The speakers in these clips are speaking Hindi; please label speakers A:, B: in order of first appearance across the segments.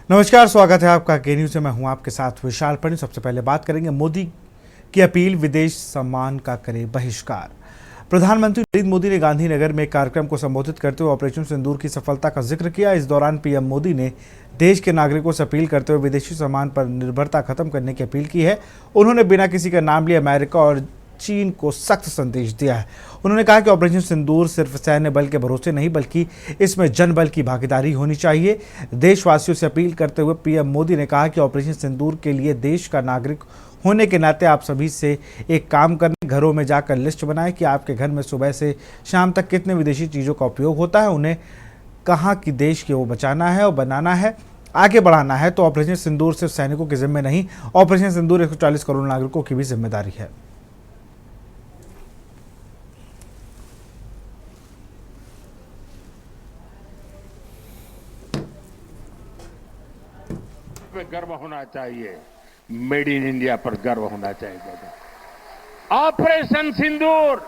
A: नमस्कार, स्वागत है आपका के न्यूज़ से। मैं हूं आपके साथ विशाल पंडित। सबसे पहले बात करेंगे मोदी की अपील, विदेश सम्मान का करे बहिष्कार। प्रधानमंत्री नरेंद्र मोदी ने गांधीनगर में एक कार्यक्रम को संबोधित करते हुए ऑपरेशन सिंदूर की सफलता का जिक्र किया। इस दौरान पीएम मोदी ने देश के नागरिकों से अपील करते हुए विदेशी सम्मान पर निर्भरता खत्म करने की अपील की है। उन्होंने बिना किसी का नाम लिए अमेरिका और चीन को सख्त संदेश दिया है। उन्होंने कहा कि ऑपरेशन सिंदूर सिर्फ सैन्य बल के भरोसे नहीं बल्कि इसमें जनबल की भागीदारी होनी चाहिए। देशवासियों से अपील करते हुए पीएम मोदी ने कहा कि ऑपरेशन सिंदूर के लिए देश का नागरिक होने के नाते आप सभी से एक काम करने, घरों में जाकर लिस्ट बनाएं कि आपके घर में सुबह से शाम तक कितने विदेशी चीज़ों का उपयोग होता है। उन्हें कहा कि देश को बचाना है और बनाना है, आगे बढ़ाना है तो ऑपरेशन सिंदूर सिर्फ सैनिकों के जिम्मे नहीं, ऑपरेशन सिंदूर 140 करोड़ नागरिकों की भी जिम्मेदारी है।
B: पे गर्व होना चाहिए, मेड इन इंडिया पर गर्व होना चाहिए। ऑपरेशन सिंदूर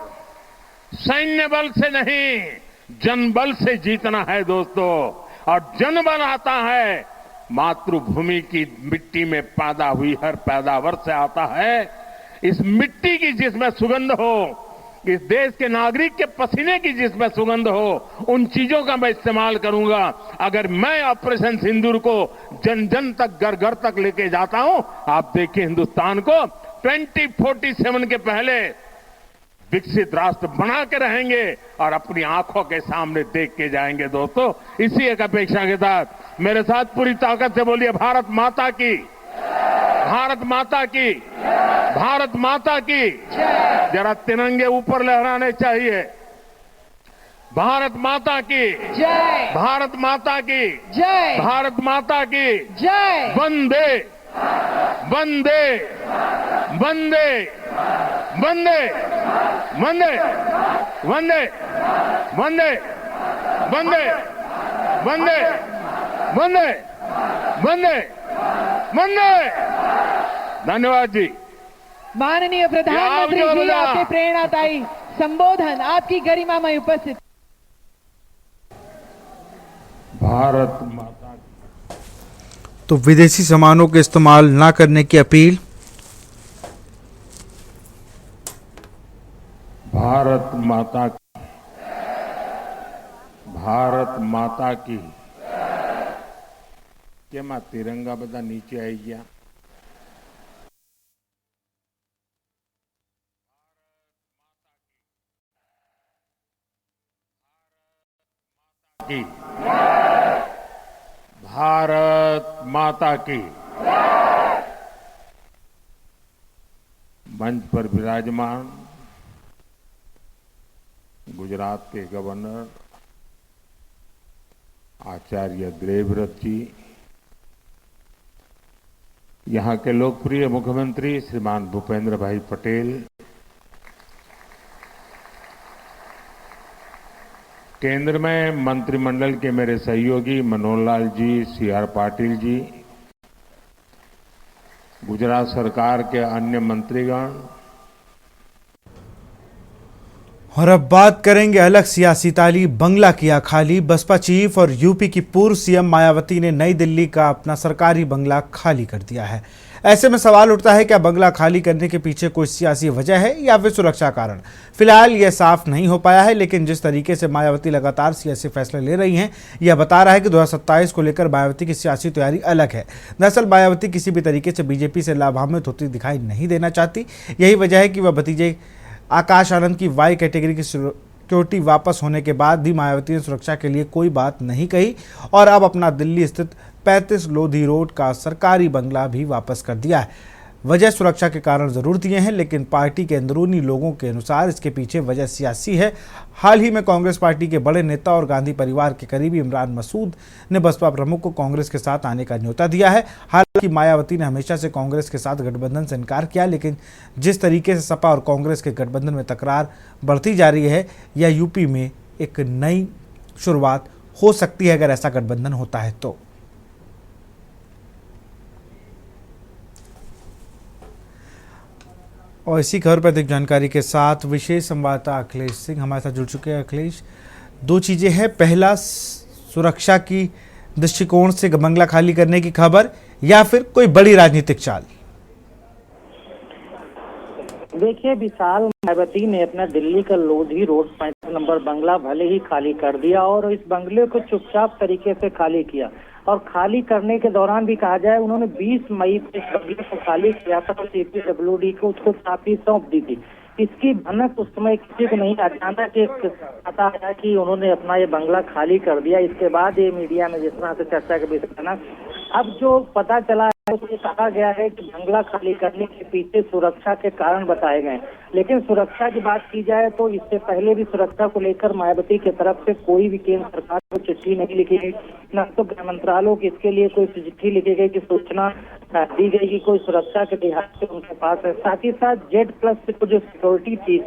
B: सैन्य बल से नहीं, जनबल से जीतना है दोस्तों। और जनबल आता है मातृभूमि की मिट्टी में पैदा हुई हर पैदावार से आता है। इस मिट्टी की जिसमें सुगंध हो, इस देश के नागरिक के पसीने की जिसमें सुगंध हो, उन चीजों का मैं इस्तेमाल करूंगा। अगर मैं ऑपरेशन सिंदूर को जन जन तक, घर घर तक लेके जाता हूं, आप देखिए हिंदुस्तान को 2047 के पहले विकसित राष्ट्र बना के रहेंगे और अपनी आंखों के सामने देख के जाएंगे दोस्तों। इसी एक अपेक्षा के साथ मेरे साथ पूरी ताकत से बोलिए, भारत माता की, भारत माता की, भारत माता की। जरा तिरंगे ऊपर लहराने चाहिए। भारत माता की जय, भारत माता की जय, भारत माता की जय। वंदे वंदे वंदे वंदे वंदे वंदे वंदे वंदे वंदे वंदे वंदे वंदे। धन्यवाद जी।
C: माननीय प्रधानमंत्री जी, आपके प्रेरणादायी संबोधन, आपकी गरिमामय उपस्थिति।
B: भारत माता
A: तो विदेशी सामानों के इस्तेमाल ना करने की अपील।
B: भारत माता की, भारत माता की। केमा तिरंगा बदा नीचे आई गया। की भारत माता की। मंच पर विराजमान गुजरात के गवर्नर आचार्य देवव्रत जी, यहां के लोकप्रिय मुख्यमंत्री श्रीमान भूपेंद्र भाई पटेल, केंद्र में मंत्रिमंडल के मेरे सहयोगी मनोहर लाल जी, सीआर पाटिल जी, गुजरात सरकार के अन्य मंत्रीगण।
A: और अब बात करेंगे अलग सियासी ताली, बंगला किया खाली। बसपा चीफ और यूपी की पूर्व सीएम मायावती ने नई दिल्ली का अपना सरकारी बंगला खाली कर दिया है। ऐसे में सवाल उठता है, क्या बंगला खाली करने के पीछे कोई सियासी वजह है या फिर सुरक्षा कारण? फिलहाल यह साफ नहीं हो पाया है, लेकिन जिस तरीके से मायावती लगातार सियासी फैसले ले रही हैं, यह बता रहा है कि 2027 को लेकर मायावती की सियासी तैयारी अलग है। दरअसल मायावती किसी भी तरीके से बीजेपी से लाभान्वित होती दिखाई नहीं देना चाहती। यही वजह है कि वह भतीजे आकाश आनंद की वाई कैटेगरी की सिक्योरिटी वापस होने के बाद भी मायावती ने सुरक्षा के लिए कोई बात नहीं कही और अब अपना दिल्ली स्थित 35 लोधी रोड का सरकारी बंगला भी वापस कर दिया है। वजह सुरक्षा के कारण जरूर दिए हैं, लेकिन पार्टी के अंदरूनी लोगों के अनुसार इसके पीछे वजह सियासी है। हाल ही में कांग्रेस पार्टी के बड़े नेता और गांधी परिवार के करीबी इमरान मसूद ने बसपा प्रमुख को कांग्रेस के साथ आने का न्योता दिया है। हालांकि मायावती ने हमेशा से कांग्रेस के साथ गठबंधन से इनकार किया, लेकिन जिस तरीके से सपा और कांग्रेस के गठबंधन में तकरार बढ़ती जा रही है, या यूपी में एक नई शुरुआत हो सकती है अगर ऐसा गठबंधन होता है तो। और इसी खबर पर अधिक जानकारी के साथ विशेष संवाददाता अखिलेश सिंह हमारे साथ जुड़ चुके हैं। अखिलेश, दो चीज़ें हैं, पहला सुरक्षा की दृष्टिकोण से बंगला खाली करने की खबर या फिर कोई बड़ी राजनीतिक चाल?
D: देखिए, विशाल मायावती ने अपना दिल्ली का लोधी रोड 35 नंबर बंगला भले ही खाली कर दिया और इस बंगले को चुपचाप तरीके से खाली किया। और खाली करने के दौरान भी कहा जाए, उन्होंने 20 मई को इस बंगले को खाली किया था और CPWD को उसको चाबी सौंप दी थी। इसकी भनक उस समय किसी को नहीं जाना कि पता है कि उन्होंने अपना ये बंगला खाली कर दिया। इसके बाद ये मीडिया में जिस तरह से चर्चा का विषय बना, अब जो पता चला है उसमें कहा गया है कि बंगला खाली करने के पीछे सुरक्षा के कारण बताए गए। लेकिन सुरक्षा की बात की जाए तो इससे पहले भी सुरक्षा को लेकर मायावती की तरफ से कोई भी केंद्र सरकार को चिट्ठी नहीं लिखी गई, न तो गृह मंत्रालय की इसके लिए कोई चिट्ठी लिखी गई कि सूचना दी गई कि कोई सुरक्षा के लिहाज से उनके पास है। साथ ही साथ Z+ को जो सिक्योरिटी थी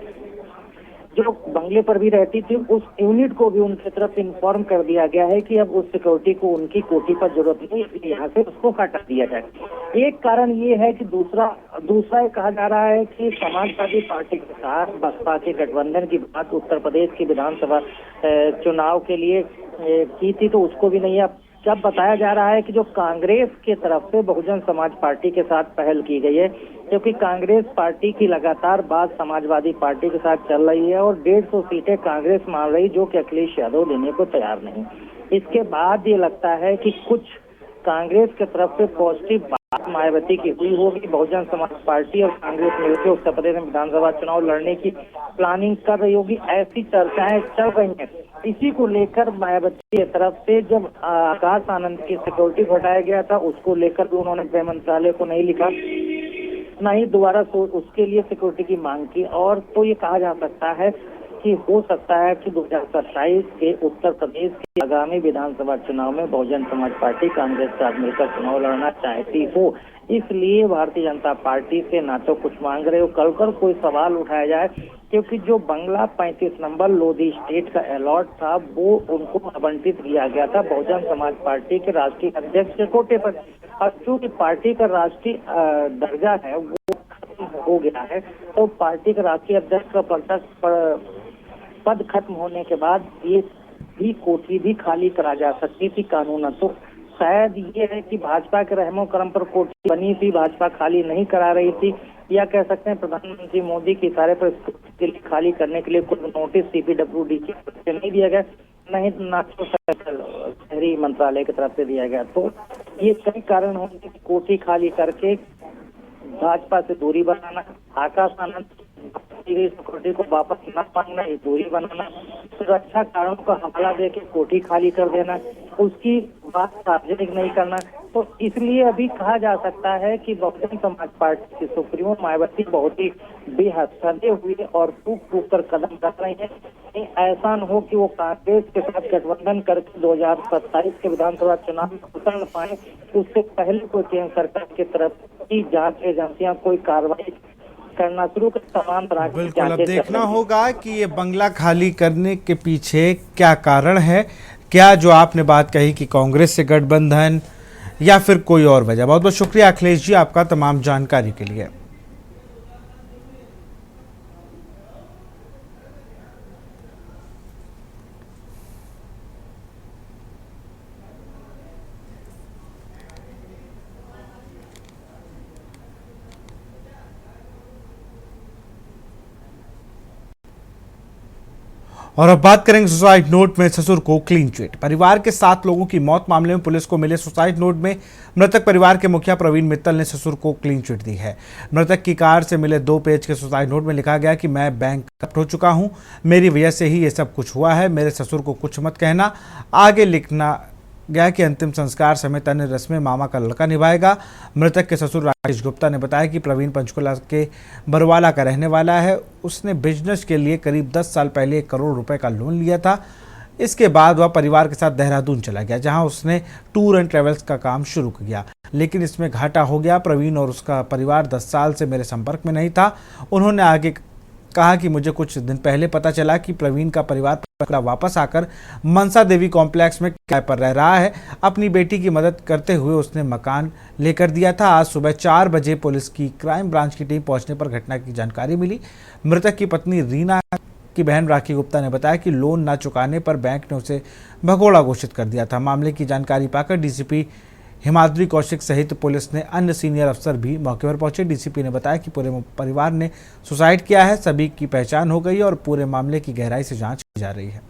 D: जो बंगले पर भी रहती थी, उस यूनिट को भी उनकी तरफ इन्फॉर्म कर दिया गया है कि अब उस सिक्योरिटी को उनकी कोठी पर जरूरत नहीं, इसलिए यहाँ से उसको हटा दिया जाए। एक कारण ये है कि दूसरा ये कहा जा रहा है कि समाजवादी पार्टी के साथ बसपा के गठबंधन की बात उत्तर प्रदेश की विधानसभा चुनाव के लिए की थी, तो उसको भी नहीं। अब जब बताया जा रहा है कि जो कांग्रेस की तरफ से बहुजन समाज पार्टी के साथ पहल की गई है, क्योंकि कांग्रेस पार्टी की लगातार बात समाजवादी पार्टी के साथ चल रही है और 150 सीटें कांग्रेस मान रही, जो कि अखिलेश यादव देने को तैयार नहीं। इसके बाद ये लगता है कि कुछ कांग्रेस की तरफ से पॉजिटिव बात मायावती की हुई होगी। बहुजन समाज पार्टी और कांग्रेस मिलकर उत्तर प्रदेश में विधानसभा चुनाव लड़ने की प्लानिंग कर रही होगी, ऐसी चर्चाएं चल रही हैं। इसी को लेकर मायावती की तरफ से जब आकाश आनंद की सिक्योरिटी को हटाया गया था, उसको लेकर भी उन्होंने गृह मंत्रालय को नहीं लिखा, न ही दोबारा उसके लिए सिक्योरिटी की मांग की। और तो ये कहा जा सकता है कि हो सकता है कि 2027 के उत्तर प्रदेश के आगामी विधानसभा चुनाव में बहुजन समाज पार्टी कांग्रेस के साथ मिलकर चुनाव लड़ना चाहती हो। इसलिए भारतीय जनता पार्टी से ना तो कुछ मांग रहे हो, कल कोई सवाल उठाया जाए, क्योंकि जो बंगला 35 नंबर लोधी स्टेट का अलॉट था वो उनको आवंटित किया गया था बहुजन समाज पार्टी के राष्ट्रीय अध्यक्ष के कोटे पर। और चूंकि पार्टी का राष्ट्रीय दर्जा है वो हो गया है, तो पार्टी के राष्ट्रीय अध्यक्ष का पद खत्म होने के बाद ये भी कोठी भी खाली करा जा सकती थी कानूनन। तो शायद ये है कि भाजपा के रहमो करम पर कोठी बनी थी, भाजपा खाली नहीं करा रही थी, या कह सकते हैं प्रधानमंत्री मोदी के इशारे पर इसके लिए खाली करने के लिए कोई नोटिस CPWD की तरफ से नहीं दिया गया, नहीं ना तो शहरी मंत्रालय की तरफ से दिया गया। तो ये कई कारण होंगे कि कोठी खाली करके भाजपा से दूरी बनाना, आकाश आनंद सिक्योरिटी को वापस न मांगना, ये दूरी बनाना, सुरक्षा कारणों का हवाला देके कोठी खाली कर देना, उसकी बात सार्वजनिक नहीं करना। तो इसलिए अभी कहा जा सकता है कि बहुजन समाज पार्टी की सुप्रीमो मायावती बहुत ही बेहद सजे हुए और टूक कर कदम रख रहे हैं। ऐसा न हो कि वो कांग्रेस के साथ गठबंधन करके 2027 के विधानसभा चुनाव में उतर न पाए, उससे पहले कोई केंद्र सरकार की तरफ की जांच एजेंसियां कोई कार्रवाई करना शुरू कर तमाम तरह की
A: बिल्कुल अब देखना होगा कि ये बंगला खाली करने के पीछे क्या कारण है, क्या जो आपने बात कही कि कांग्रेस से गठबंधन या फिर कोई और वजह। बहुत बहुत शुक्रिया अखिलेश जी आपका तमाम जानकारी के लिए। और अब बात करेंगे सुसाइड नोट में ससुर को क्लीन चिट। परिवार के 7 लोगों की मौत मामले में पुलिस को मिले सुसाइड नोट में मृतक परिवार के मुखिया प्रवीण मित्तल ने ससुर को क्लीन चिट दी है। मृतक की कार से मिले 2 पेज के सुसाइड नोट में लिखा गया कि मैं बैंकरप्ट हो चुका हूं, मेरी वजह से ही ये सब कुछ हुआ है, मेरे ससुर को कुछ मत कहना। आगे लिखना गया कि अंतिम संस्कार समेत अन्य रस्में मामा का लड़का निभाएगा। मृतक के ससुर राकेश गुप्ता ने बताया कि प्रवीण पंचकुला के बरवाला का रहने वाला है। उसने बिजनेस के लिए करीब 10 साल पहले 1 करोड़ रुपए का लोन लिया था। इसके बाद वह परिवार के साथ देहरादून चला गया, जहां उसने टूर एंड ट्रेवल्स का काम शुरू किया, लेकिन इसमें घाटा हो गया। प्रवीण और उसका परिवार 10 साल से मेरे संपर्क में नहीं था। उन्होंने आगे कहा कि मुझे कुछ दिन पहले पता चला कि प्रवीण का परिवार वापस आकर मनसा देवी कॉम्प्लेक्स में किराए पर रह रहा है। अपनी बेटी की मदद करते हुए उसने मकान लेकर दिया था। आज सुबह 4 बजे पुलिस की क्राइम ब्रांच की टीम पहुंचने पर घटना की जानकारी मिली। मृतक की पत्नी रीना की बहन राखी गुप्ता ने बताया कि लोन न चुकाने पर बैंक ने उसे भगोड़ा घोषित कर दिया था। मामले की जानकारी पाकर डीसीपी हिमाद्री कौशिक सहित पुलिस ने अन्य सीनियर अफसर भी मौके पर पहुंचे। डीसीपी ने बताया कि पूरे परिवार ने सुसाइड किया है, सभी की पहचान हो गई और पूरे मामले की गहराई से जांच की जा रही है।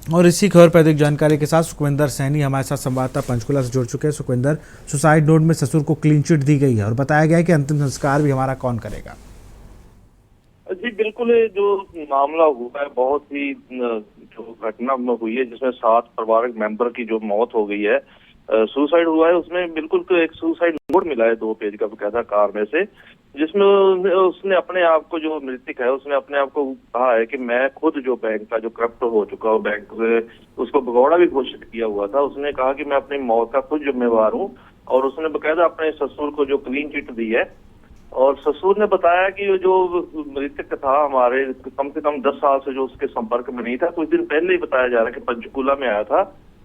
A: और इसी खबर पर अधिक जानकारी के साथ सुखविंदर सैनी हमारे साथ संवाददाता पंचकुला से जुड़ चुके हैं। सुखविंदर, सुसाइड नोट में ससुर को क्लीन चिट दी गई है और बताया गया है कि अंतिम संस्कार भी हमारा कौन करेगा।
E: जी बिल्कुल, जो मामला हुआ है बहुत ही जो घटना हुई है जिसमें 7 पारिवारिक मेंबर की जो मौत हो गई है, सुसाइड हुआ है, उसमें बिल्कुल एक सुसाइड नोट मिला है 2 पेज का बकायदा कार में से, जिसमें उसने अपने आप को, जो मृतक है उसने अपने आप को कहा है कि मैं खुद जो बैंक का जो करप्ट हो चुका हूँ, बैंक से उसको भगौड़ा भी घोषित किया हुआ था। उसने कहा कि मैं अपनी मौत का खुद जिम्मेवार हूँ और उसने बकायदा अपने ससुर को जो क्लीन चिट दी है। और ससुर ने बताया कि जो मृतक था हमारे कम से कम 10 साल से जो उसके संपर्क में नहीं था, कुछ दिन पहले ही बताया जा रहा है कि पंचकूला में आया था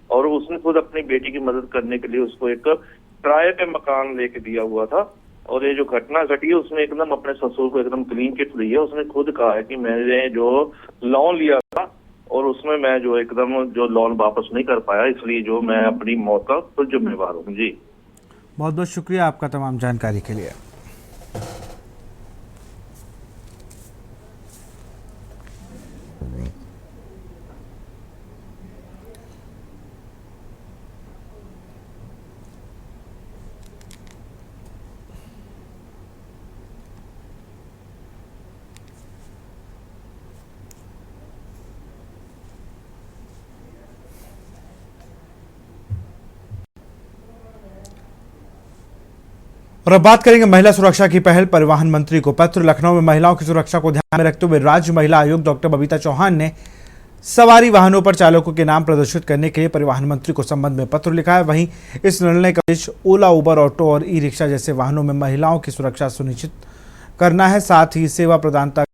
E: और उसने खुद अपनी बेटी की मदद करने के लिए उसको एक किराए पे मकान लेके दिया हुआ था। और ये जो घटना घटी है उसने एकदम अपने ससुर को एकदम क्लीन चिट दी है। उसने खुद कहा है कि मैंने जो लोन लिया था और उसमें मैं जो एकदम जो लोन वापस नहीं कर पाया, इसलिए जो मैं अपनी मौत का खुद जिम्मेवार हूँ। जी
A: बहुत बहुत शुक्रिया आपका तमाम जानकारी के लिए। और अब बात करेंगे महिला सुरक्षा की पहल। परिवहन मंत्री को पत्र। लखनऊ में महिलाओं की सुरक्षा को ध्यान में रखते हुए राज्य महिला आयोग डॉक्टर बबीता चौहान ने सवारी वाहनों पर चालकों के नाम प्रदर्शित करने के लिए परिवहन मंत्री को संबंध में पत्र लिखा है। वहीं इस निर्णय का उद्देश्य ओला, उबर, ऑटो और ई रिक्शा जैसे वाहनों में महिलाओं की सुरक्षा सुनिश्चित करना है। साथ ही सेवा प्रदाता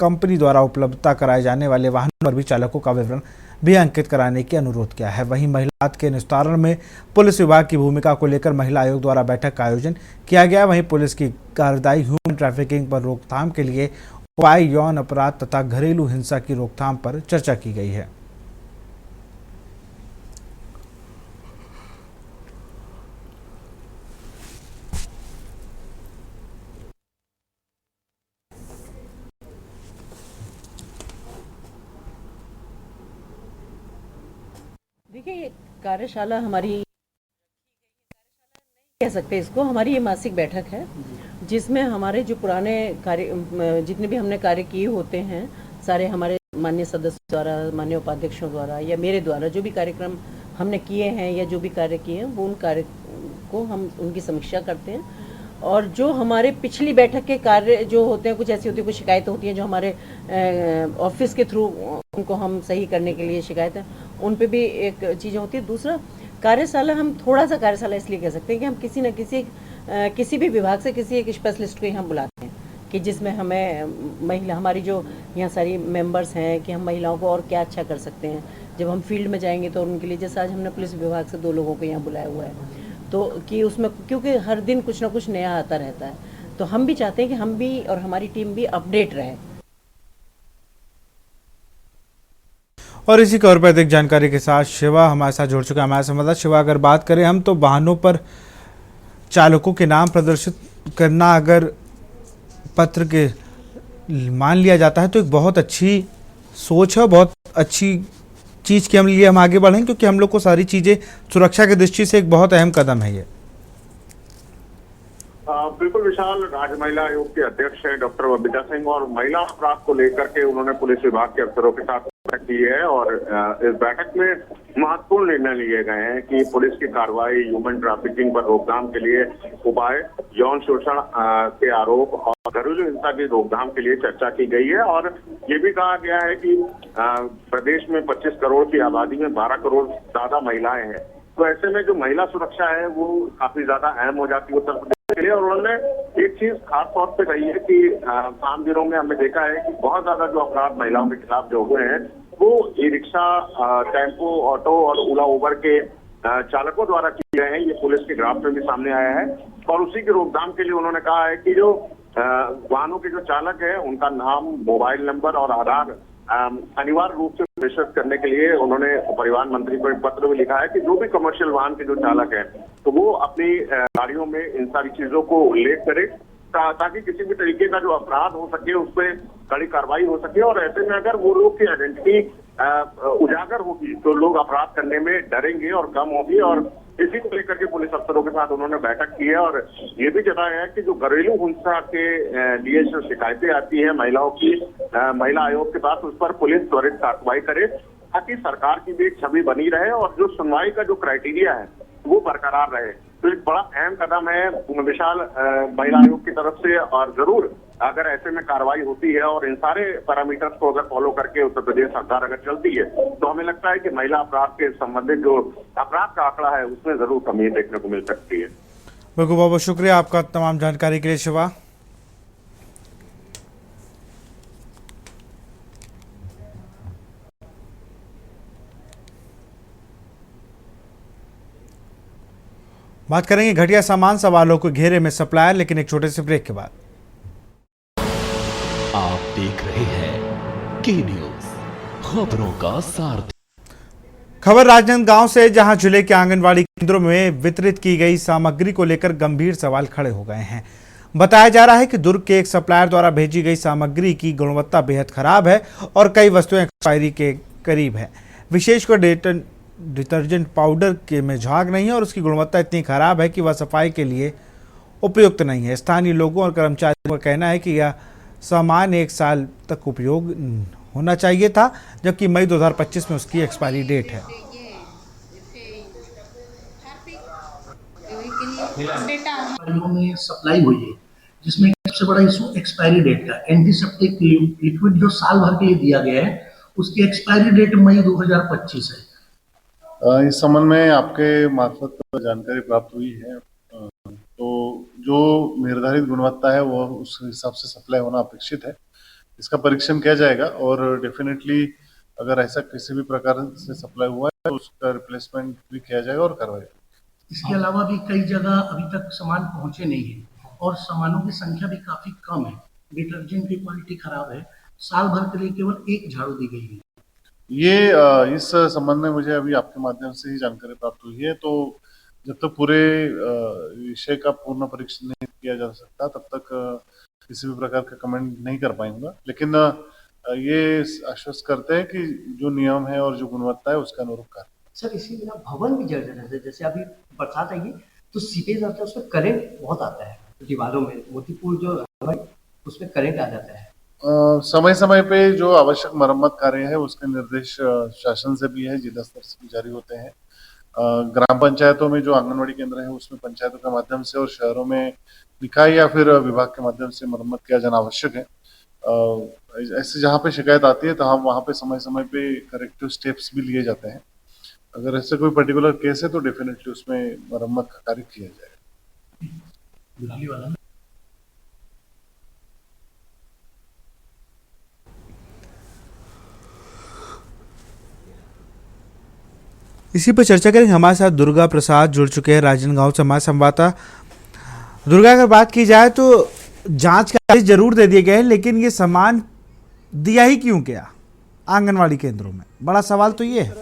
A: कंपनी द्वारा उपलब्धता कराए जाने वाले वाहनों पर भी चालकों का विवरण भी अंकित कराने की अनुरोध किया है। वहीं महिला के निस्तारण में पुलिस विभाग की भूमिका को लेकर महिला आयोग द्वारा बैठक का आयोजन किया गया। वहीं पुलिस की कार्रवाई, ह्यूमन ट्रैफिकिंग पर रोकथाम के लिए उपाय, यौन अपराध तथा घरेलू हिंसा की रोकथाम पर चर्चा की गई है।
F: देखिए, ये कार्यशाला हमारी कह सकते हैं इसको, हमारी ये मासिक बैठक है जिसमें हमारे जो पुराने कार्य, जितने भी हमने कार्य किए होते हैं, सारे हमारे माननीय सदस्यों द्वारा, माननीय उपाध्यक्षों द्वारा या मेरे द्वारा जो भी कार्यक्रम हमने किए हैं या जो भी कार्य किए हैं, वो उन कार्य को हम उनकी समीक्षा करते हैं। और जो हमारे पिछली बैठक के कार्य जो होते हैं, कुछ ऐसी होती है, कुछ शिकायतें होती हैं जो हमारे ऑफिस के थ्रू उनको हम सही करने के लिए शिकायतें, उन पे भी एक चीज़ें होती है। दूसरा, कार्यशाला, हम थोड़ा सा कार्यशाला इसलिए कह सकते हैं कि हम किसी न किसी भी विभाग से किसी एक स्पेशलिस्ट को ही हम बुलाते हैं कि जिसमें हमें महिला, हमारी जो यहाँ सारी मेंबर्स हैं, कि हम महिलाओं को और क्या अच्छा कर सकते हैं। जब हम फील्ड में जाएंगे तो उनके लिए, जैसे आज हमने पुलिस विभाग से 2 लोगों को यहाँ बुलाया हुआ है, तो कि उसमें क्योंकि हर दिन कुछ ना कुछ नया आता रहता है, तो हम भी चाहते हैं कि हम भी और हमारी टीम भी अपडेट रहे।
A: और इसी खबर पर अधिक जानकारी के साथ शिवा हमारे साथ जुड़ चुका है, हमारे संवाददाता। शिवा, अगर बात करें हम तो वाहनों पर चालकों के नाम प्रदर्शित करना अगर पत्र के मान लिया जाता है तो एक बहुत अच्छी सोच है, बहुत अच्छी चीज़ के हम लिए हम आगे बढ़ें, क्योंकि हम लोग को सारी चीज़ें सुरक्षा की दृष्टि से एक बहुत अहम कदम है ये।
G: बिल्कुल विशाल, राज्य महिला आयोग के अध्यक्ष है डॉक्टर बबीता सिंह, और महिला अपराध को लेकर के उन्होंने पुलिस विभाग के अफसरों के साथ बैठक की है। और इस बैठक में महत्वपूर्ण निर्णय लिए गए हैं कि पुलिस की कार्रवाई, ह्यूमन ट्रैफिकिंग पर रोकथाम के लिए उपाय, यौन शोषण के आरोप और घरेलू हिंसा की रोकथाम के लिए चर्चा की गई है। और ये भी कहा गया है कि प्रदेश में 25 करोड़ की आबादी में 12 करोड़ ज्यादा महिलाएं हैं, तो ऐसे में जो महिला सुरक्षा है वो काफी ज्यादा अहम हो जाती है उत्तर प्रदेश के लिए। और उन्होंने एक चीज खास तौर पे कही है कि आम दिनों में हमने देखा है कि बहुत ज्यादा जो अपराध महिलाओं के खिलाफ जो हुए हैं वो ई रिक्शा, टेम्पो, ऑटो और ओला, उबर के चालकों द्वारा किए गए हैं, ये पुलिस के ड्राफ्ट में भी सामने आया है। और उसी की रोकथाम के लिए उन्होंने कहा है कि जो वाहनों के जो चालक है उनका नाम, मोबाइल नंबर और आधार अनिवार्य रूप से प्रेषित करने के लिए उन्होंने परिवहन मंत्री को एक पत्र में लिखा है कि जो भी कमर्शियल वाहन के जो चालक हैं तो वो अपनी गाड़ियों में इन सारी चीजों को उल्लेख करे ताकि किसी भी तरीके का जो अपराध हो सके उस पर कड़ी कार्रवाई हो सके। और ऐसे में अगर वो लोग की आइडेंटिटी उजागर होगी तो लोग अपराध करने में डरेंगे और कम होगी। और इसी को लेकर के पुलिस अफसरों के साथ उन्होंने बैठक की है और ये भी जताया है कि जो घरेलू हिंसा के लिए जो शिकायतें आती है महिलाओं की, महिला आयोग के पास, उस पर पुलिस त्वरित कार्रवाई करे ताकि सरकार की भी एक छवि बनी रहे और जो सुनवाई का जो क्राइटेरिया है वो बरकरार रहे। तो एक बड़ा अहम कदम है विशाल महिला आयोग की तरफ से। और जरूर अगर ऐसे में कार्रवाई होती है और इन सारे पैरामीटर्स को अगर फॉलो करके उत्तर प्रदेश सरकार अगर चलती है तो हमें लगता है कि महिला अपराध के संबंधित जो अपराध का आंकड़ा है उसमें जरूर कमी देखने को मिल सकती है।
A: बिल्कुल, बहुत बहुत शुक्रिया आपका तमाम जानकारी के लिए शिवा। बात करेंगे घटिया सामान सवालों को घेरे में सप्लायर, लेकिन एक छोटे से ब्रेक के बाद।
H: आप देख रहे हैं के न्यूज, खबरों का सार।
A: खबर राजनांदगांव से, जहां जिले के आंगनवाड़ी केंद्रों में वितरित की गई सामग्री को लेकर गंभीर सवाल खड़े हो गए हैं। बताया जा रहा है कि दुर्ग के एक सप्लायर द्वारा भेजी गई सामग्री की गुणवत्ता बेहद खराब है और कई वस्तुएं एक्सपायरी के करीब है। विशेषकर डिटर्जेंट पाउडर के में झाग नहीं है और उसकी गुणवत्ता इतनी खराब है कि वह सफाई के लिए उपयुक्त नहीं है। स्थानीय लोगों और कर्मचारियों का कहना है कि यह सामान 1 साल तक उपयोग होना चाहिए था, जबकि मई 2025 में उसकी एक्सपायरी डेट है।
I: में सप्लाई हुई है जिसमें सबसे बड़ा इशू एक्सपायरी डेट का। एंटीसेप्टिक लिक्विड जो साल भर के लिए दिया गया है उसकी एक्सपायरी डेट मई 2025 है।
J: इस संबंध में आपके मार्फत जानकारी प्राप्त हुई है, तो जो निर्धारित गुणवत्ता है वो उस हिसाब से सप्लाई होना अपेक्षित है। इसका परीक्षण किया जाएगा और डेफिनेटली अगर ऐसा किसी भी प्रकार से सप्लाई हुआ है तो उसका रिप्लेसमेंट भी किया जाएगा और करवाएगा।
I: इसके अलावा भी कई जगह अभी तक सामान पहुंचे नहीं है और सामानों की संख्या भी काफी कम है। डिटर्जेंट की क्वालिटी खराब है। साल भर के लिए केवल 1 झाड़ू दी गई है।
J: ये इस संबंध में मुझे अभी आपके माध्यम से ही जानकारी प्राप्त हुई है, तो जब तक पूरे विषय का पूर्ण परीक्षण नहीं किया जा सकता तब तक किसी भी प्रकार का कमेंट नहीं कर पाऊंगा। लेकिन ये आश्वस्त करते हैं कि जो नियम है और जो गुणवत्ता है उसका अनुरूप कार्य।
I: सर, इसी बिना भवन भी जल जाता है। जैसे अभी बरसात आई तो सीपेज आता है, उसमें करंट बहुत आता है दीवारों में। मोतीपुर जो उसमें करंट आ जाता है।
J: समय समय पे जो आवश्यक मरम्मत कार्य है उसके निर्देश शासन से भी है, जिला स्तर से भी जारी होते हैं। ग्राम पंचायतों में जो आंगनवाड़ी केंद्र है उसमें पंचायतों के माध्यम से और शहरों में निकाय या फिर विभाग के माध्यम से मरम्मत किया जाना आवश्यक है। ऐसे जहाँ पे शिकायत आती है तो हम वहाँ पे समय समय पे करेक्टिव स्टेप्स भी लिए जाते हैं। अगर ऐसे कोई पर्टिकुलर केस है तो डेफिनेटली उसमें मरम्मत का कार्य किया जाएगा।
A: इसी पर चर्चा करेंगे। हमारे साथ दुर्गा प्रसाद जुड़ चुके हैं राजनांदगांव से, हमारे संवाददाता। दुर्गा, अगर बात की जाए तो जांच का आदेश जरूर दे दिए गए हैं, लेकिन ये सामान दिया ही क्यों गया आंगनवाड़ी केंद्रों में? बड़ा सवाल तो ये है।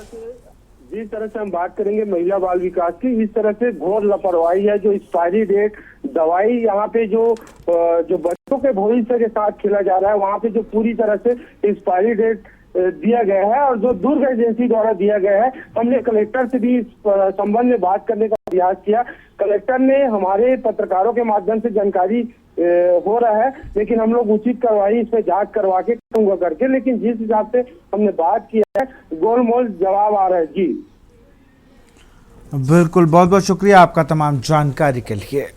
K: जिस तरह से हम बात करेंगे महिला बाल विकास की, इस तरह से घोर लापरवाही है। जो एक्सपायरी डेट दवाई यहाँ पे जो बच्चों के भविष्य के साथ खेला जा रहा है, वहाँ पे जो पूरी तरह से एक्सपायरी डेट दिया गया है और जो दुर्ग एजेंसी द्वारा दिया गया है। हमने कलेक्टर से भी इस संबंध में बात करने का प्रयास किया। कलेक्टर ने हमारे पत्रकारों के माध्यम से जानकारी हो रहा है, लेकिन हम लोग उचित कार्रवाई इस पे जांच करवा के करूंगा करके, लेकिन जिस हिसाब से हमने बात की है गोलमोल जवाब आ रहा है। जी
A: बिल्कुल, बहुत बहुत शुक्रिया आपका तमाम जानकारी के लिए।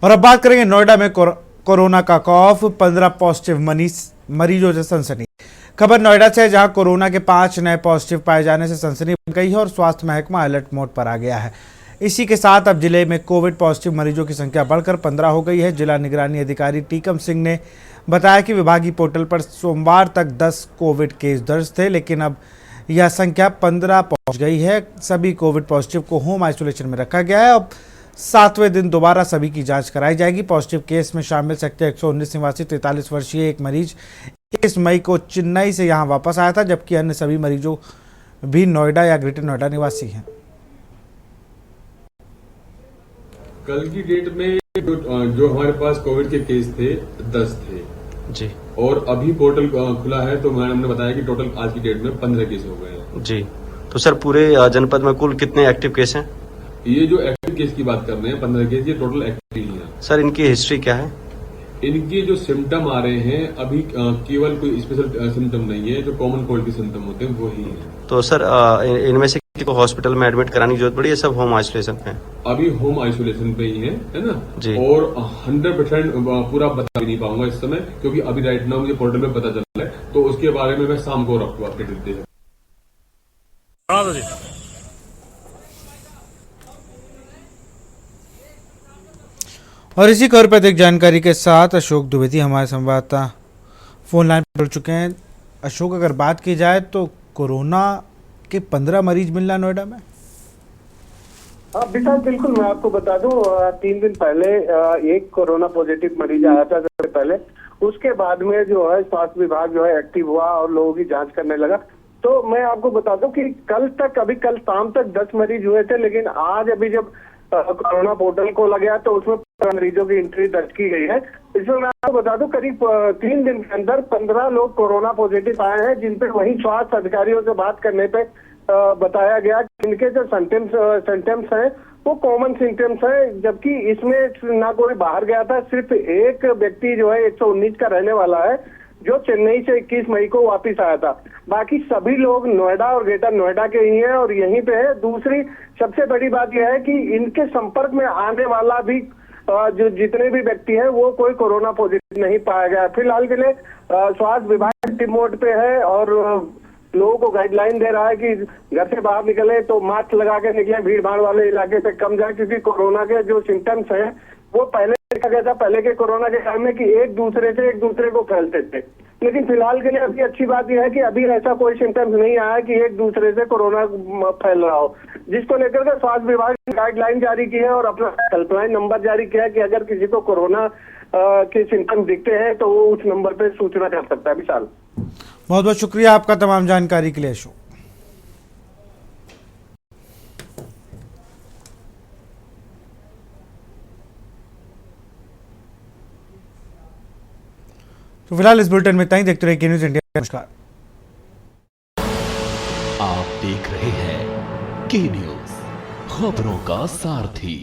A: और अब बात करेंगे नोएडा में कोरोना का खौफ, 15 पॉजिटिव मरीजों से सनसनी। खबर नोएडा से है, जहां कोरोना के 5 नए पॉजिटिव पाए जाने से सनसनी बन गई है और स्वास्थ्य महकमा अलर्ट मोड पर आ गया है। इसी के साथ अब जिले में कोविड पॉजिटिव मरीजों की संख्या बढ़कर 15 हो गई है। जिला निगरानी अधिकारी टीकम सिंह ने बताया कि विभागीय पोर्टल पर सोमवार तक 10 कोविड केस दर्ज थे, लेकिन अब यह संख्या 15 पहुंच गई है। सभी कोविड पॉजिटिव को होम आइसोलेशन में रखा गया है। अब 7वें दिन दोबारा सभी की जांच कराई जाएगी। पॉजिटिव केस में शामिल सेक्टर 119 निवासी 43 वर्षीय एक मरीज 21 मई को चेन्नई से यहां वापस आया था, जबकि अन्य सभी मरीजों भी नोएडा या ग्रेटर नोएडा निवासी हैं।
L: कल की डेट में जो हमारे पास कोविड के केस थे 10 थे
M: जी,
L: और अभी पोर्टल खुला है तो मैडम ने बताया कि टोटल आज की डेट में 15 केस हो गए हैं
M: जी। तो सर पूरे जनपद में कुल कितने एक्टिव केस हैं?
L: ये जो एक्टिव केस की बात कर रहे हैं 15 केस, ये टोटल एक्टिव ही है।
M: सर इनकी हिस्ट्री क्या है?
L: इनके जो सिम्टम आ रहे हैं अभी केवल कोई स्पेशल सिम्टम नहीं है, जो कॉमन कोल्ड के सिम्टम होते हैं वो ही है।
M: तो सर इनमें से किसी को हॉस्पिटल में एडमिट कराने की जरूरत पड़ी है? सब होम आइसोलेशन पे
L: अभी होम आइसोलेशन पे ही है ना
M: जी।
L: और 100% पूरा बता भी नहीं पाऊंगा इस समय, क्योंकि अभी राइट नाउ मुझे पोर्टल पे पता चल रहा है, तो उसके बारे में मैं शाम को आपको अपडेट देते हैं।
A: और इसी खबर पर अधिक जानकारी के साथ अशोक द्विवेदी हमारे संवाददाता फोन लाइन पर जुड़ चुके हैं। अशोक, अगर बात की जाए तो कोरोना के 15 मरीज मिलना नोएडा में?
K: हाँ विशाल, बिल्कुल मैं आपको बता दूं 3 दिन पहले एक कोरोना पॉजिटिव मरीज आया था सबसे पहले। उसके बाद में जो है स्वास्थ्य विभाग जो है एक्टिव हुआ और लोगों की जांच करने लगा। तो मैं आपको बता दूं कि कल शाम तक 10 मरीज हुए थे, लेकिन आज अभी जब कोरोना पोर्टल खोला गया तो उसमें मरीजों की एंट्री दर्ज की गई है। इसमें मैं आपको बता दूं करीब 3 दिन के अंदर 15 लोग कोरोना पॉजिटिव आए हैं, जिन पे वहीं स्वास्थ्य अधिकारियों से बात करने पे बताया गया कि इनके जो सिम्टम्स हैं वो कॉमन सिम्टम्स हैं, जबकि इसमें ना कोई बाहर गया था। सिर्फ एक व्यक्ति जो है 119 का रहने वाला है, जो चेन्नई से 21 मई को वापस आया था। बाकी सभी लोग नोएडा और ग्रेटर नोएडा के ही हैं और यहीं पे है। दूसरी सबसे बड़ी बात यह है कि इनके संपर्क में आने वाला भी जो जितने भी व्यक्ति हैं वो कोई कोरोना पॉजिटिव नहीं पाया गया। फिलहाल के लिए स्वास्थ्य विभाग एक्टिव मोड पे है और लोगों को गाइडलाइन दे रहा है कि घर से बाहर निकले तो मास्क लगा के निकले, भीड़ भाड़ वाले इलाके से कम जाए, क्योंकि कोरोना के जो सिम्टम्स हैं वो पहले देखा गया था पहले के कोरोना के टाइम में कि एक दूसरे को फैलते थे। लेकिन फिलहाल के लिए अभी अच्छी बात यह है कि अभी ऐसा कोई सिम्टम्स नहीं आया कि एक दूसरे से कोरोना फैल रहा हो, जिसको लेकर के स्वास्थ्य विभाग ने गाइडलाइन जारी की है और अपना हेल्पलाइन नंबर जारी किया है कि अगर किसी को कोरोना के सिम्टम्स दिखते हैं तो वो उस नंबर पे सूचना कर सकता है। विशाल,
A: बहुत बहुत शुक्रिया आपका तमाम जानकारी के लिए अशोक। तो फिलहाल इस बुलेटिन में इतना ही। देखते रहिए के न्यूज़ इंडिया। नमस्कार।
H: आप देख रहे हैं के न्यूज़, खबरों का सारथी।